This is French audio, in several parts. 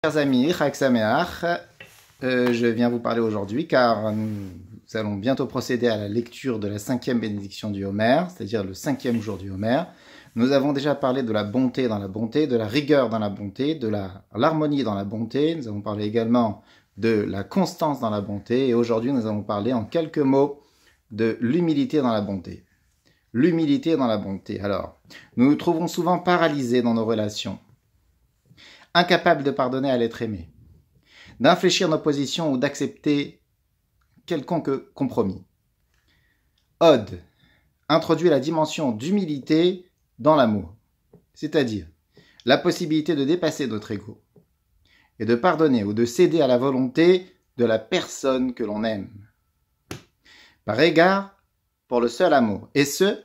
Chers amis, Chag Sameach, je viens vous parler aujourd'hui car nous allons bientôt procéder à la lecture de la 5e bénédiction du Homer, c'est-à-dire le 5e jour du Homer. Nous avons déjà parlé de la bonté dans la bonté, de la rigueur dans la bonté, de l'harmonie dans la bonté. Nous avons parlé également de la constance dans la bonté et aujourd'hui nous allons parler en quelques mots de l'humilité dans la bonté. L'humilité dans la bonté. Alors, nous nous trouvons souvent paralysés dans nos relations, incapables de pardonner à l'être aimé, d'infléchir nos positions ou d'accepter quelconque compromis. Od introduit la dimension d'humilité dans l'amour, c'est-à-dire la possibilité de dépasser notre ego et de pardonner ou de céder à la volonté de la personne que l'on aime, par égard pour le seul amour, et ce,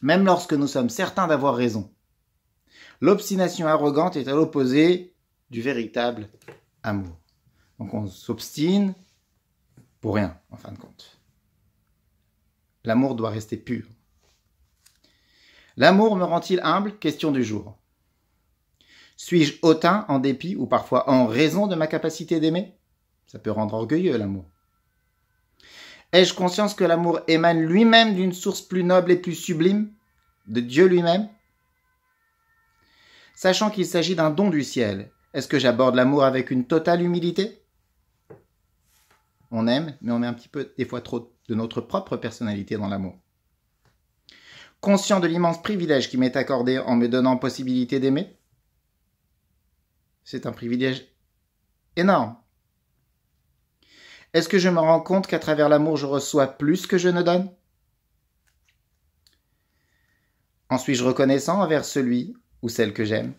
même lorsque nous sommes certains d'avoir raison. L'obstination arrogante est à l'opposé du véritable amour. Donc on s'obstine pour rien, en fin de compte. L'amour doit rester pur. L'amour me rend-il humble? Question du jour. Suis-je hautain en dépit ou parfois en raison de ma capacité d'aimer? Ça peut rendre orgueilleux, l'amour. Ai-je conscience que l'amour émane lui-même d'une source plus noble et plus sublime, de Dieu lui-même? Sachant qu'il s'agit d'un don du ciel, est-ce que j'aborde l'amour avec une totale humilité? On aime, mais on met un petit peu, des fois trop, de notre propre personnalité dans l'amour. Conscient de l'immense privilège qui m'est accordé en me donnant possibilité d'aimer? C'est un privilège énorme. Est-ce que je me rends compte qu'à travers l'amour, je reçois plus que je ne donne? En suis-je reconnaissant envers celui ou celle que j'aime?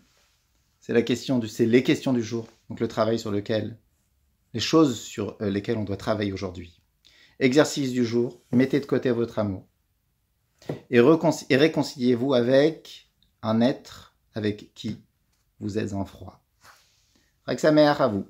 C'est les questions du jour, donc le travail sur lequel, les choses sur lesquelles on doit travailler aujourd'hui. Exercice du jour, mettez de côté votre amour et réconciliez-vous avec un être avec qui vous êtes en froid. Chag Sameach à vous.